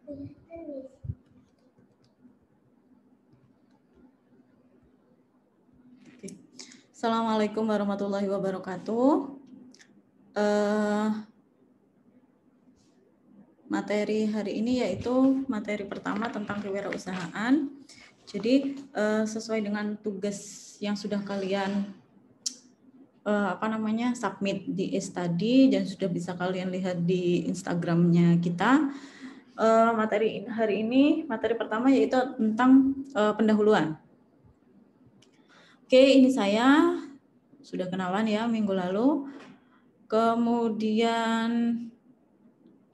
Assalamualaikum warahmatullahi wabarakatuh. Materi hari ini yaitu materi pertama tentang kewirausahaan. Jadi sesuai dengan tugas yang sudah kalian submit di e-study dan sudah bisa kalian lihat di Instagramnya kita. Materi hari ini, materi pertama yaitu tentang pendahuluan. Oke, ini saya sudah kenalan ya minggu lalu. Kemudian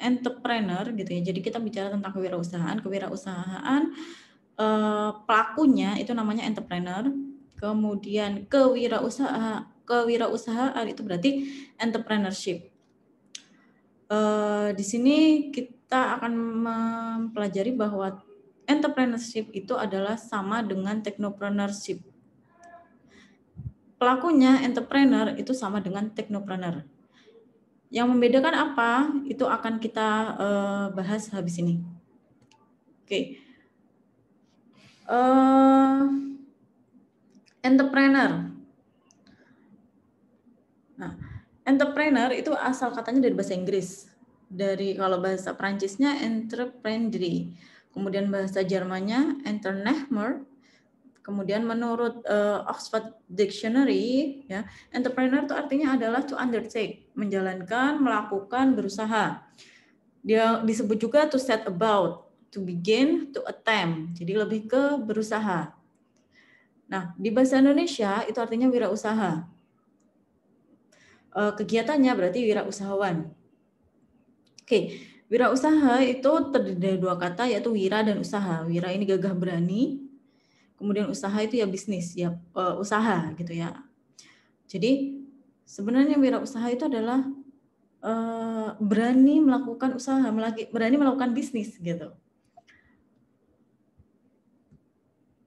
entrepreneur gitu ya. Jadi kita bicara tentang kewirausahaan. Kewirausahaan pelakunya itu namanya entrepreneur. Kemudian kewirausahaan itu berarti entrepreneurship. Di sini kita akan mempelajari bahwa entrepreneurship itu adalah sama dengan technopreneurship. Pelakunya entrepreneur itu sama dengan technopreneur. Yang membedakan apa? Itu akan kita bahas habis ini. Oke. Entrepreneur. Nah, entrepreneur itu asal katanya dari bahasa Inggris. Kalau bahasa Perancisnya entrepreneur. Kemudian bahasa Jermannya Unternehmer. Kemudian menurut Oxford Dictionary, ya, entrepreneur itu artinya adalah to undertake, menjalankan, melakukan, berusaha. Dia disebut juga to set about, to begin, to attempt. Jadi lebih ke berusaha. Nah, di bahasa Indonesia itu artinya wirausaha. Kegiatannya berarti wirausahawan. Oke, wirausaha itu terdiri dari dua kata yaitu wira dan usaha. Wira ini gagah berani. Kemudian usaha itu ya bisnis, ya usaha gitu ya. Jadi sebenarnya wirausaha itu adalah berani melakukan usaha, berani melakukan bisnis gitu.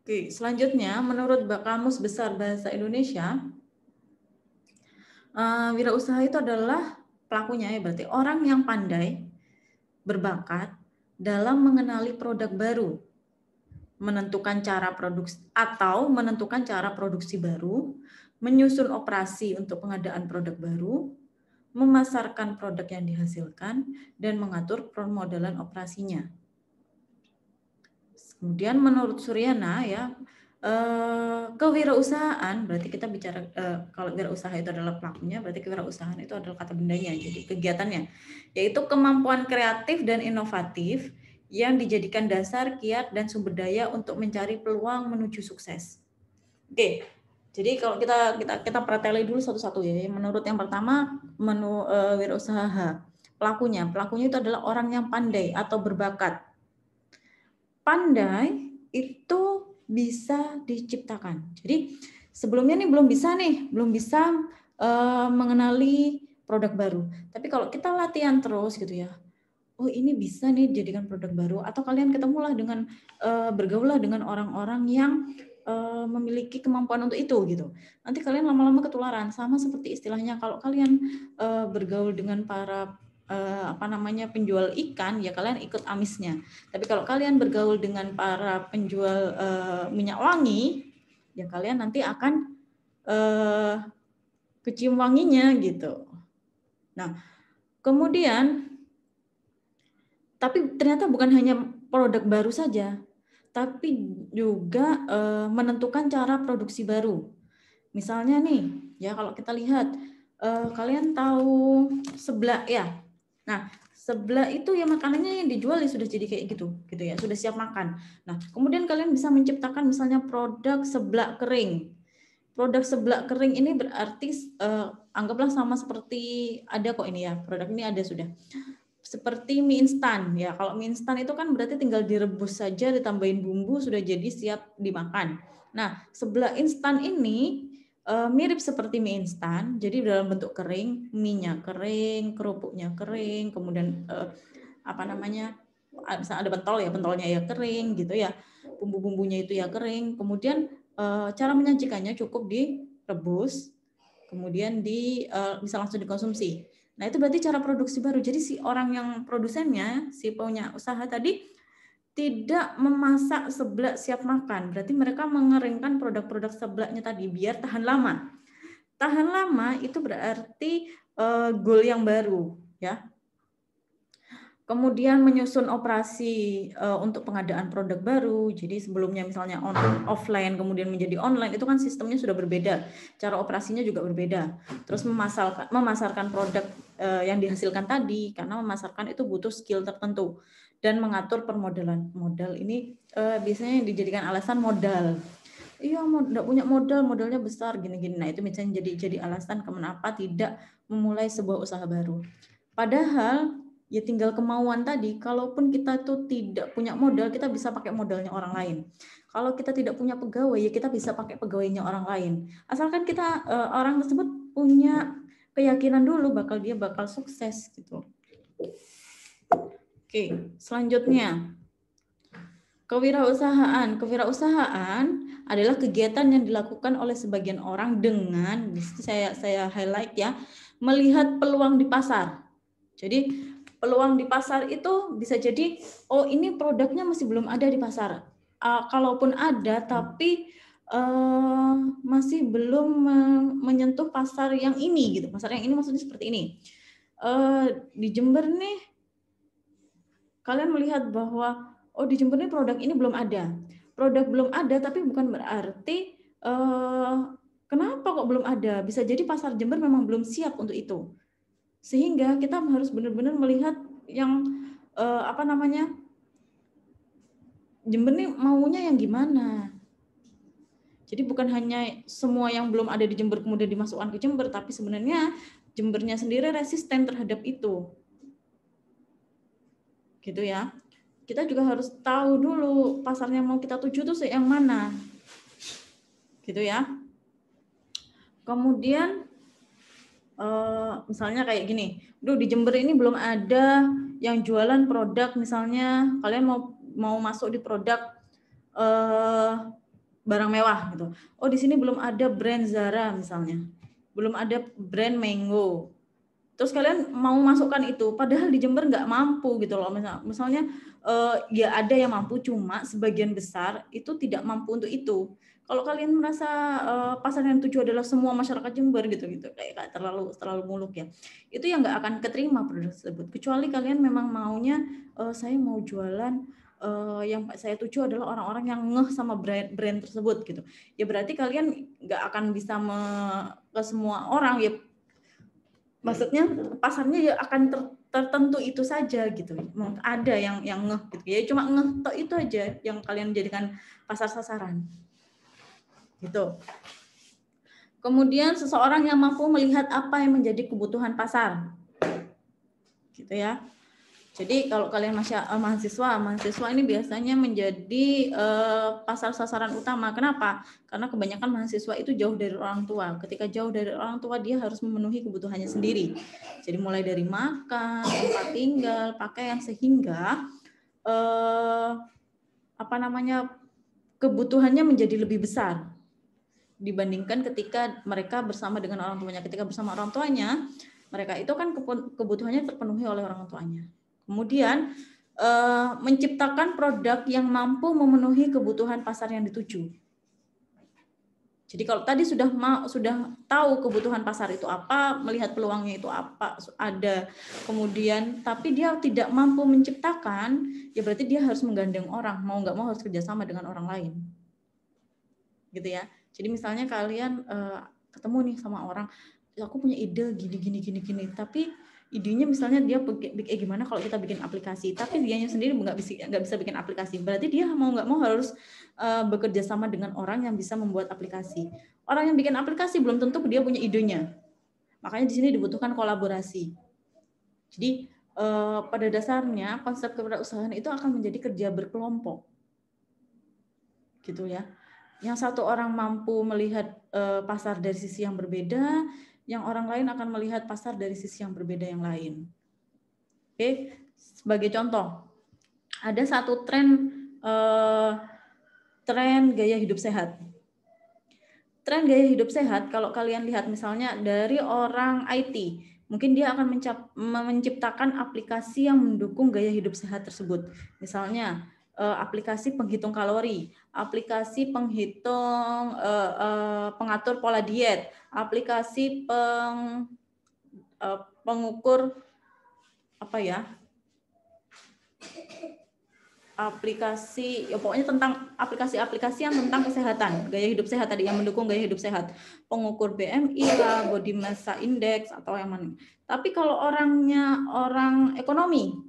Oke, selanjutnya menurut Kamus Besar Bahasa Indonesia, wirausaha itu adalah pelakunya ya berarti orang yang pandai, berbakat dalam mengenali produk baru, menentukan cara produksi baru, menyusun operasi untuk pengadaan produk baru, memasarkan produk yang dihasilkan, dan mengatur permodalan operasinya. Kemudian menurut Suryana ya, kewirausahaan berarti kita bicara kalau wirausaha itu adalah pelakunya, berarti kewirausahaan itu adalah kata bendanya, jadi kegiatannya, yaitu kemampuan kreatif dan inovatif yang dijadikan dasar, kiat, dan sumber daya untuk mencari peluang menuju sukses. Oke, jadi kalau kita preteli dulu satu-satu ya. Menurut yang pertama, wirausaha, pelakunya itu adalah orang yang pandai atau berbakat. Pandai itu bisa diciptakan. Jadi sebelumnya nih belum bisa mengenali produk baru. Tapi kalau kita latihan terus gitu ya, oh ini bisa nih dijadikan produk baru, atau kalian ketemulah dengan bergaullah dengan orang-orang yang memiliki kemampuan untuk itu gitu. Nanti kalian lama-lama ketularan, sama seperti istilahnya kalau kalian bergaul dengan para penjual ikan, ya kalian ikut amisnya. Tapi kalau kalian bergaul dengan para penjual minyak wangi, ya kalian nanti akan kecium wanginya gitu. Nah, kemudian tapi ternyata bukan hanya produk baru saja, tapi juga menentukan cara produksi baru. Misalnya nih, ya kalau kita lihat, kalian tahu seblak ya. Nah, seblak itu ya makanannya yang dijual ya sudah jadi kayak gitu ya, sudah siap makan. Nah, kemudian kalian bisa menciptakan misalnya produk seblak kering. Produk seblak kering ini berarti anggaplah sama seperti ada kok ini ya, produk ini ada sudah. Seperti mie instan ya. Kalau mie instan itu kan berarti tinggal direbus saja, ditambahin bumbu sudah jadi siap dimakan. Nah, seblak instan ini mirip seperti mie instan, jadi dalam bentuk kering, mie-nya kering, kerupuknya kering, kemudian misalnya ada pentol ya, pentolnya ya kering gitu ya, bumbu-bumbunya itu ya kering, kemudian cara menyajikannya cukup direbus, kemudian bisa langsung dikonsumsi. Nah itu berarti cara produksi baru. Jadi si orang yang produsennya, si punya usaha tadi tidak memasak seblak siap makan. Berarti mereka mengeringkan produk-produk seblaknya tadi biar tahan lama. Tahan lama itu berarti goal yang baru, ya. Kemudian menyusun operasi untuk pengadaan produk baru. Jadi sebelumnya misalnya offline kemudian menjadi online, itu kan sistemnya sudah berbeda. Cara operasinya juga berbeda. Terus memasarkan produk yang dihasilkan tadi, karena memasarkan itu butuh skill tertentu. Dan mengatur permodalan. Modal ini biasanya dijadikan alasan modal. Iya, nggak punya modal, modalnya besar, gini-gini. Nah, itu misalnya jadi alasan kenapa tidak memulai sebuah usaha baru. Padahal ya tinggal kemauan tadi. Kalaupun kita tuh tidak punya modal, kita bisa pakai modalnya orang lain. Kalau kita tidak punya pegawai, ya kita bisa pakai pegawainya orang lain. Asalkan kita orang tersebut punya keyakinan dulu dia bakal sukses gitu. Oke, selanjutnya kewirausahaan. Kewirausahaan adalah kegiatan yang dilakukan oleh sebagian orang dengan, saya highlight ya, melihat peluang di pasar. Jadi peluang di pasar itu bisa jadi, oh ini produknya masih belum ada di pasar. Kalaupun ada, tapi masih belum menyentuh pasar yang ini gitu. Pasar yang ini maksudnya seperti ini. Di Jember nih, kalian melihat bahwa oh di Jember nih produk ini belum ada. Produk belum ada, tapi bukan berarti kenapa kok belum ada. Bisa jadi pasar Jember memang belum siap untuk itu. Sehingga kita harus benar-benar melihat yang Jember nih maunya yang gimana. Jadi bukan hanya semua yang belum ada di Jember kemudian dimasukkan ke Jember, tapi sebenarnya Jembernya sendiri resisten terhadap itu. Gitu ya. Kita juga harus tahu dulu pasarnya mau kita tuju tuh yang mana. Gitu ya. Kemudian misalnya kayak gini, di Jember ini belum ada yang jualan produk, misalnya kalian mau masuk di produk barang mewah gitu. Oh di sini belum ada brand Zara misalnya, belum ada brand Mango. Terus kalian mau masukkan itu, padahal di Jember nggak mampu gitu loh. Misalnya ya ada yang mampu, cuma sebagian besar itu tidak mampu untuk itu. Kalau kalian merasa pasar yang tuju adalah semua masyarakat Jember gitu kayak terlalu muluk ya, itu yang nggak akan keterima produk tersebut. Kecuali kalian memang maunya saya mau jualan yang saya tuju adalah orang-orang yang ngeh sama brand tersebut gitu. Ya berarti kalian nggak akan bisa ke semua orang ya. Maksudnya pasarnya ya akan tertentu itu saja gitu. Ada yang ngeh gitu ya, cuma ngeh tok itu aja yang kalian jadikan pasar sasaran. Gitu. Kemudian seseorang yang mampu melihat apa yang menjadi kebutuhan pasar. Gitu ya. Jadi kalau kalian mahasiswa ini biasanya menjadi pasar sasaran utama. Kenapa? Karena kebanyakan mahasiswa itu jauh dari orang tua. Ketika jauh dari orang tua, dia harus memenuhi kebutuhannya sendiri. Jadi mulai dari makan, tempat tinggal, pakaian, sehingga kebutuhannya menjadi lebih besar dibandingkan ketika mereka bersama dengan orang tuanya. Ketika bersama orang tuanya, mereka itu kan kebutuhannya terpenuhi oleh orang tuanya. Kemudian menciptakan produk yang mampu memenuhi kebutuhan pasar yang dituju. Jadi kalau tadi sudah tahu kebutuhan pasar itu apa, melihat peluangnya itu apa, ada, kemudian tapi dia tidak mampu menciptakan, ya berarti dia harus menggandeng orang, mau nggak mau harus kerjasama dengan orang lain. Gitu ya. Jadi misalnya kalian ketemu nih sama orang, aku punya ide gini, tapi idenya misalnya dia gimana kalau kita bikin aplikasi, tapi dianya sendiri nggak bisa bikin aplikasi. Berarti dia mau nggak mau harus bekerja sama dengan orang yang bisa membuat aplikasi. Orang yang bikin aplikasi belum tentu dia punya idenya. Makanya di sini dibutuhkan kolaborasi. Jadi pada dasarnya konsep kewirausahaan itu akan menjadi kerja berkelompok. Gitu ya. Yang satu orang mampu melihat pasar dari sisi yang berbeda, yang orang lain akan melihat pasar dari sisi yang berbeda yang lain. Oke, sebagai contoh, ada satu tren gaya hidup sehat. Tren gaya hidup sehat, kalau kalian lihat misalnya dari orang IT, mungkin dia akan menciptakan aplikasi yang mendukung gaya hidup sehat tersebut. Misalnya aplikasi penghitung kalori, aplikasi penghitung pengatur pola diet, aplikasi pengukur apa ya, aplikasi ya pokoknya tentang aplikasi-aplikasi yang tentang kesehatan, gaya hidup sehat tadi, yang mendukung gaya hidup sehat, pengukur BMI lah, body mass index atau yang mana. Tapi kalau orangnya orang ekonomi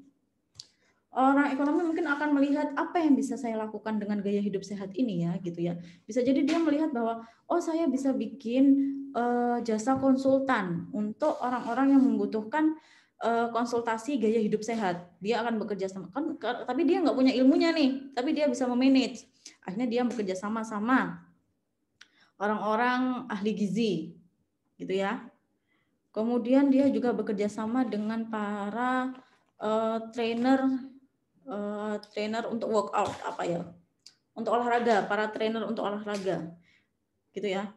mungkin akan melihat apa yang bisa saya lakukan dengan gaya hidup sehat ini ya gitu ya. Bisa jadi dia melihat bahwa oh saya bisa bikin jasa konsultan untuk orang-orang yang membutuhkan konsultasi gaya hidup sehat. Dia akan bekerja sama kan, tapi dia nggak punya ilmunya nih, tapi dia bisa memanage. Akhirnya dia bekerja sama orang-orang ahli gizi, gitu ya. Kemudian dia juga bekerja sama dengan para trainer untuk workout apa ya, untuk olahraga, para trainer untuk olahraga, gitu ya.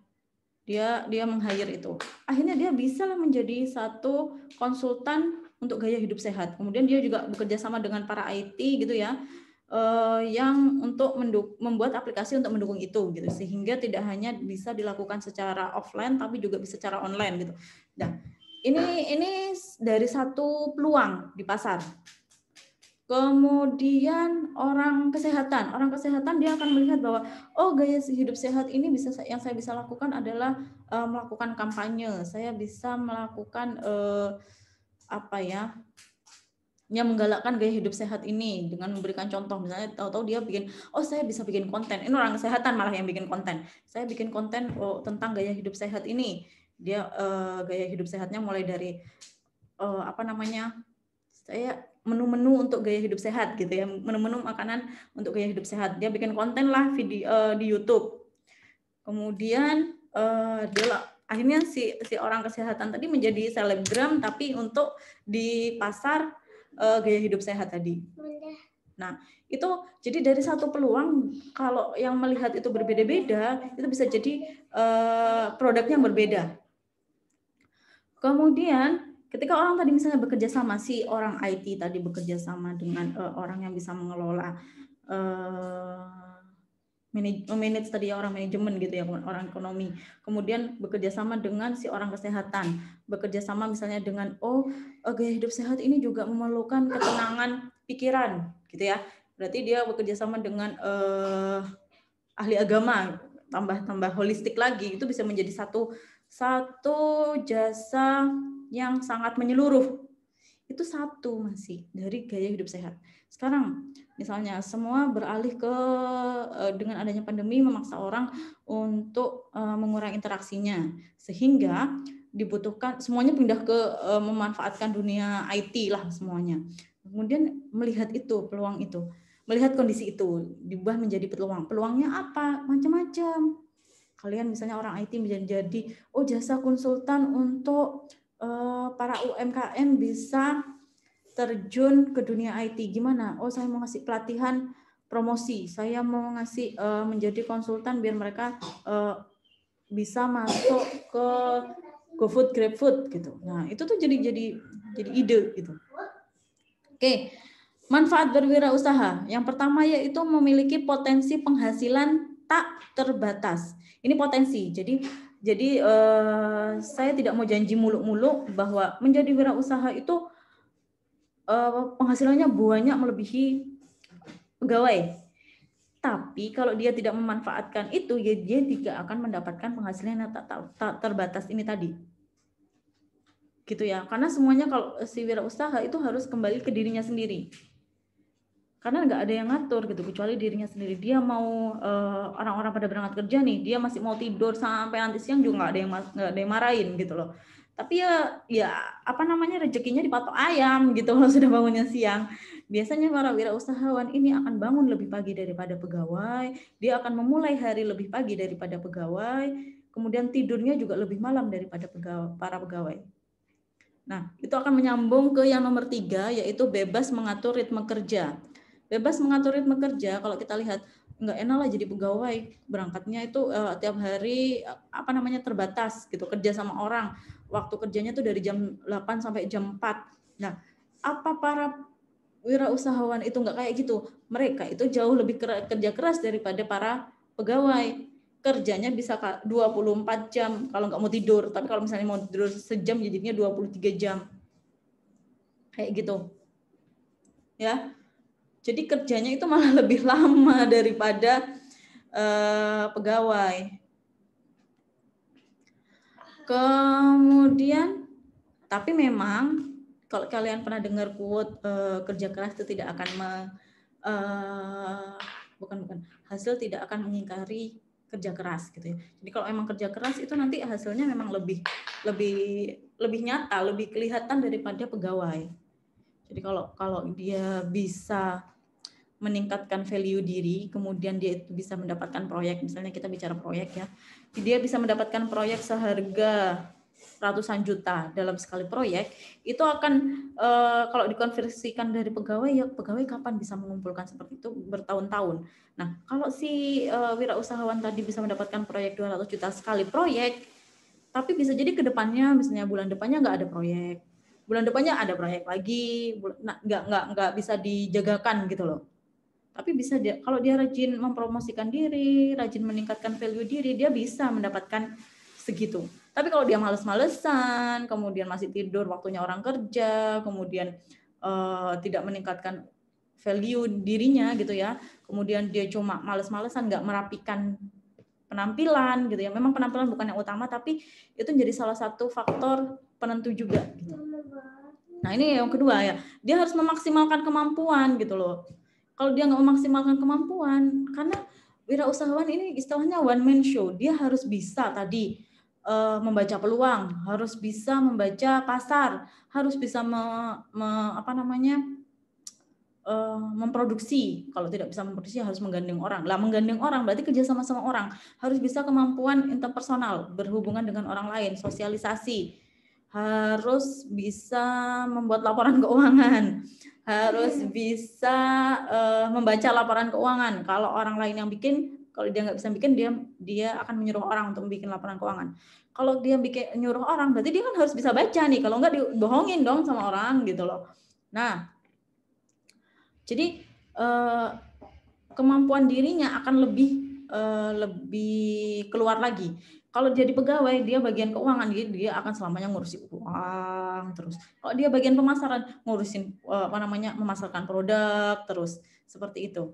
Dia meng-hire itu. Akhirnya dia bisa lah menjadi satu konsultan untuk gaya hidup sehat. Kemudian dia juga bekerja sama dengan para IT gitu ya, yang untuk membuat aplikasi untuk mendukung itu gitu, sehingga tidak hanya bisa dilakukan secara offline tapi juga bisa secara online gitu. Nah, ini dari satu peluang di pasar. Kemudian orang kesehatan dia akan melihat bahwa oh gaya hidup sehat ini yang saya bisa lakukan adalah melakukan kampanye, saya bisa melakukan yang menggalakkan gaya hidup sehat ini dengan memberikan contoh, misalnya tahu-tahu dia bikin, oh saya bisa bikin konten, ini orang kesehatan malah yang bikin konten, saya bikin konten tentang gaya hidup sehat ini, dia gaya hidup sehatnya mulai dari saya menu-menu untuk gaya hidup sehat gitu ya, menu-menu makanan untuk gaya hidup sehat. Dia bikin konten lah video di YouTube. Kemudian akhirnya si orang kesehatan tadi menjadi selebgram tapi untuk di pasar gaya hidup sehat tadi. Nah, itu jadi dari satu peluang, kalau yang melihat itu berbeda-beda, itu bisa jadi produknya berbeda. Kemudian ketika orang tadi misalnya bekerja sama, si orang IT tadi bekerja sama dengan orang yang bisa mengelola manage tadi ya, orang manajemen gitu ya, orang ekonomi. Kemudian bekerja sama dengan si orang kesehatan, bekerja sama misalnya dengan gaya hidup sehat ini juga memerlukan ketenangan pikiran gitu ya. Berarti dia bekerja sama dengan ahli agama, tambah holistik lagi, itu bisa menjadi satu jasa yang sangat menyeluruh. Itu satu masih dari gaya hidup sehat. Sekarang misalnya semua beralih ke dengan adanya pandemi memaksa orang untuk mengurangi interaksinya, sehingga dibutuhkan semuanya pindah ke memanfaatkan dunia IT lah semuanya. Kemudian melihat itu, peluang itu, melihat kondisi itu diubah menjadi peluang. Peluangnya apa? Macam-macam. Kalian misalnya orang IT menjadi jasa konsultan untuk para UMKM bisa terjun ke dunia IT. Gimana? Saya mau ngasih pelatihan promosi, saya mau ngasih menjadi konsultan biar mereka bisa masuk ke GoFood, GrabFood gitu. Nah, itu tuh jadi ide gitu. Oke. Manfaat berwirausaha. Yang pertama yaitu memiliki potensi penghasilan tak terbatas. Ini potensi. Jadi saya tidak mau janji muluk-muluk bahwa menjadi wirausaha itu penghasilannya banyak melebihi pegawai. Tapi kalau dia tidak memanfaatkan itu, ya dia tidak akan mendapatkan penghasilan yang tak terbatas ini tadi. Gitu ya. Karena semuanya kalau si wirausaha itu harus kembali ke dirinya sendiri. Karena nggak ada yang ngatur gitu, kecuali dirinya sendiri. Dia mau orang-orang pada berangkat kerja nih, dia masih mau tidur sampai nanti siang juga nggak ada yang marahin gitu loh. Tapi ya rezekinya dipatok ayam gitu kalau sudah bangunnya siang. Biasanya para wirausahawan ini akan bangun lebih pagi daripada pegawai, dia akan memulai hari lebih pagi daripada pegawai, kemudian tidurnya juga lebih malam daripada para pegawai. Nah, itu akan menyambung ke yang nomor 3, yaitu bebas mengatur ritme kerja. Bebas mengatur ritme kerja, kalau kita lihat nggak enak lah jadi pegawai, berangkatnya itu tiap hari terbatas gitu, kerja sama orang, waktu kerjanya tuh dari jam 8 sampai jam 4. Nah, apa para wirausahawan itu nggak kayak gitu. Mereka itu jauh lebih kerja keras daripada para pegawai. Kerjanya bisa 24 jam kalau nggak mau tidur. Tapi kalau misalnya mau tidur sejam, jadinya 23 jam. Kayak gitu. Ya. Jadi kerjanya itu malah lebih lama daripada pegawai. Kemudian, tapi memang kalau kalian pernah dengar quote kerja keras itu tidak akan hasil tidak akan mengingkari kerja keras gitu ya. Jadi kalau emang kerja keras itu nanti hasilnya memang lebih nyata, lebih kelihatan daripada pegawai. Jadi kalau dia bisa meningkatkan value diri, kemudian dia itu bisa mendapatkan proyek, misalnya kita bicara proyek ya, dia bisa mendapatkan proyek seharga ratusan juta dalam sekali proyek, itu akan kalau dikonversikan dari pegawai, ya pegawai kapan bisa mengumpulkan seperti itu bertahun-tahun. Nah, kalau si wirausahawan tadi bisa mendapatkan proyek 200 juta sekali proyek, tapi bisa jadi ke depannya, misalnya bulan depannya nggak ada proyek, bulan depannya ada proyek lagi, nggak bisa dijagakan gitu loh. Tapi bisa dia, kalau dia rajin mempromosikan diri, rajin meningkatkan value diri, dia bisa mendapatkan segitu. Tapi kalau dia males-malesan, kemudian masih tidur waktunya orang kerja, kemudian tidak meningkatkan value dirinya gitu ya, kemudian dia cuma males-malesan, nggak merapikan penampilan gitu ya. Memang penampilan bukan yang utama, tapi itu menjadi salah satu faktor penentu juga. Gitu. Nah ini yang kedua ya, dia harus memaksimalkan kemampuan gitu loh. Kalau dia nggak memaksimalkan kemampuan, karena wirausahawan ini istilahnya one man show, dia harus bisa tadi membaca peluang, harus bisa membaca pasar, harus bisa memproduksi. Kalau tidak bisa memproduksi harus menggandeng orang. Lah menggandeng orang berarti kerja sama orang. Harus bisa kemampuan interpersonal, berhubungan dengan orang lain, sosialisasi. Harus bisa membuat laporan keuangan. Harus bisa membaca laporan keuangan. Kalau orang lain yang bikin, kalau dia nggak bisa bikin, dia akan menyuruh orang untuk bikin laporan keuangan. Kalau dia nyuruh orang, berarti dia kan harus bisa baca nih. Kalau nggak dibohongin dong sama orang gitu loh. Nah, jadi kemampuan dirinya akan lebih keluar lagi. Kalau jadi pegawai, dia bagian keuangan, dia akan selamanya ngurusin uang terus. Kalau dia bagian pemasaran, ngurusin memasarkan produk terus, seperti itu.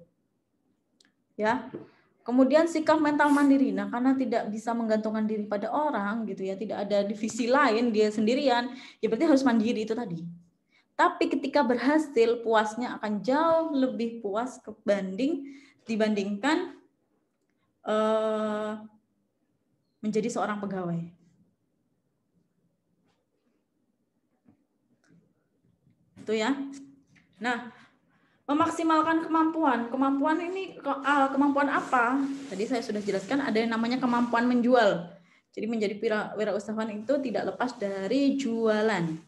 Ya. Kemudian sikap mental mandiri. Nah, karena tidak bisa menggantungkan diri pada orang gitu ya, tidak ada divisi lain, dia sendirian, ya berarti harus mandiri itu tadi. Tapi ketika berhasil, puasnya akan jauh lebih puas dibandingkan menjadi seorang pegawai. Itu ya. Nah, memaksimalkan kemampuan. Kemampuan ini kemampuan apa? Tadi saya sudah jelaskan ada yang namanya kemampuan menjual. Jadi menjadi wirausahawan itu tidak lepas dari jualan.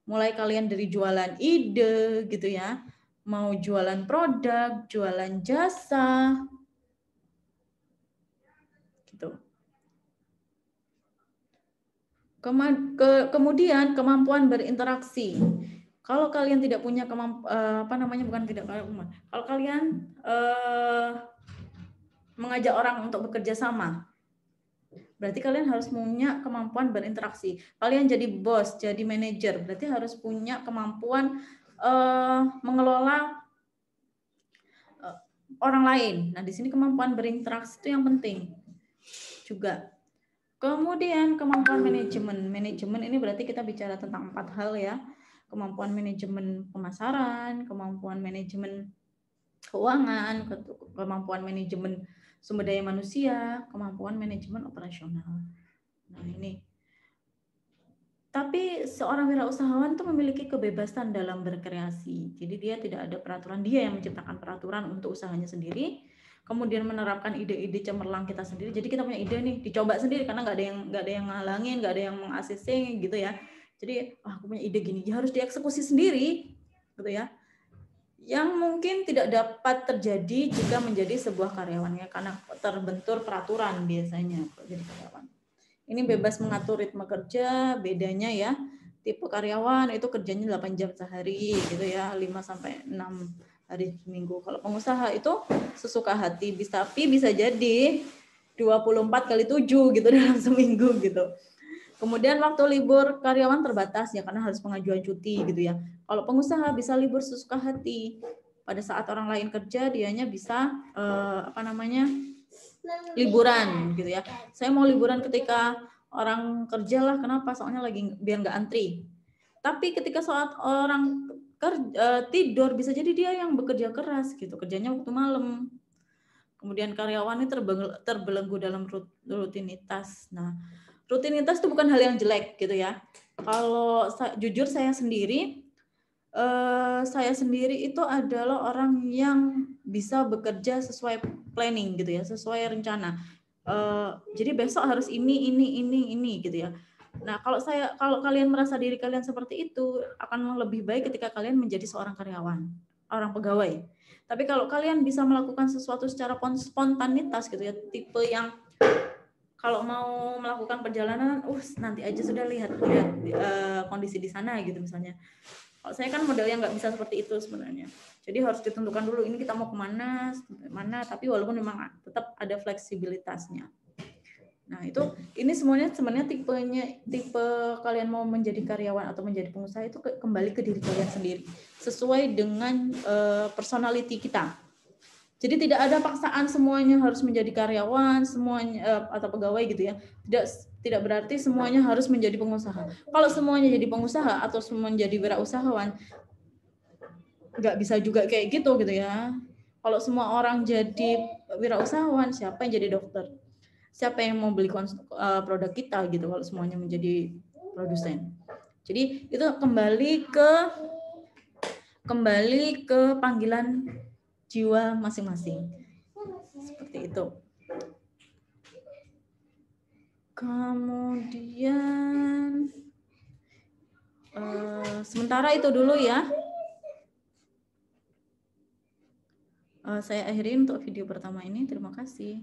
Mulai kalian dari jualan ide gitu ya, mau jualan produk, jualan jasa, gitu. Kemudian kemampuan berinteraksi. Kalau kalian tidak punya kalau kalian mengajak orang untuk bekerja sama, berarti kalian harus punya kemampuan berinteraksi. Kalian jadi bos, jadi manajer, berarti harus punya kemampuan mengelola orang lain. Nah, di sini kemampuan berinteraksi itu yang penting juga. Kemudian kemampuan manajemen. Manajemen ini berarti kita bicara tentang 4 hal ya. Kemampuan manajemen pemasaran, kemampuan manajemen keuangan, kemampuan manajemen sumber daya manusia, kemampuan manajemen operasional. Nah, ini. Tapi seorang wirausahawan itu memiliki kebebasan dalam berkreasi. Jadi dia tidak ada peraturan, dia yang menciptakan peraturan untuk usahanya sendiri. Kemudian menerapkan ide-ide cemerlang kita sendiri. Jadi kita punya ide nih, dicoba sendiri karena nggak ada yang ngalangin, nggak ada yang meng-ACC gitu ya. Jadi aku punya ide gini, ya harus dieksekusi sendiri, gitu ya. Yang mungkin tidak dapat terjadi jika menjadi sebuah karyawannya karena terbentur peraturan biasanya jadi karyawan. Ini bebas mengatur ritme kerja, bedanya ya. tipe karyawan itu kerjanya 8 jam sehari gitu ya, 5 sampai 6 hari seminggu. Kalau pengusaha itu sesuka hati, tapi bisa jadi 24 kali 7 gitu dalam seminggu gitu. Kemudian waktu libur karyawan terbatas ya karena harus pengajuan cuti gitu ya. Kalau pengusaha bisa libur sesuka hati. Pada saat orang lain kerja, dianya bisa liburan gitu ya. Saya mau liburan ketika orang kerja lah, kenapa? Soalnya lagi biar nggak antri. Tapi ketika saat orang tidur, bisa jadi dia yang bekerja keras gitu, kerjanya waktu malam. Kemudian karyawan ini terbelenggu dalam rutinitas. Nah, rutinitas itu bukan hal yang jelek gitu ya. Kalau jujur saya sendiri itu adalah orang yang bisa bekerja sesuai planning gitu ya, sesuai rencana. Jadi besok harus ini gitu ya. Nah, kalau kalian merasa diri kalian seperti itu, akan lebih baik ketika kalian menjadi seorang karyawan, orang pegawai. Tapi kalau kalian bisa melakukan sesuatu secara spontanitas gitu ya, tipe yang kalau mau melakukan perjalanan, nanti aja sudah lihat kondisi di sana gitu misalnya. Kalau saya kan model yang nggak bisa seperti itu sebenarnya. Jadi harus ditentukan dulu ini kita mau kemana, tapi walaupun memang tetap ada fleksibilitasnya. Nah, ini semuanya sebenarnya tipe kalian mau menjadi karyawan atau menjadi pengusaha itu kembali ke diri kalian sendiri, sesuai dengan personality kita. Jadi tidak ada paksaan semuanya harus menjadi karyawan, semuanya atau pegawai gitu ya. Tidak berarti semuanya harus menjadi pengusaha. Kalau semuanya jadi pengusaha atau semuanya jadi wirausahawan, nggak bisa juga kayak gitu ya. Kalau semua orang jadi wirausahawan, siapa yang jadi dokter? Siapa yang mau beli produk kita gitu kalau semuanya menjadi produsen? Jadi itu kembali ke panggilan jiwa masing-masing. Seperti itu. Kemudian sementara itu dulu ya. Saya akhiri untuk video pertama ini. Terima kasih.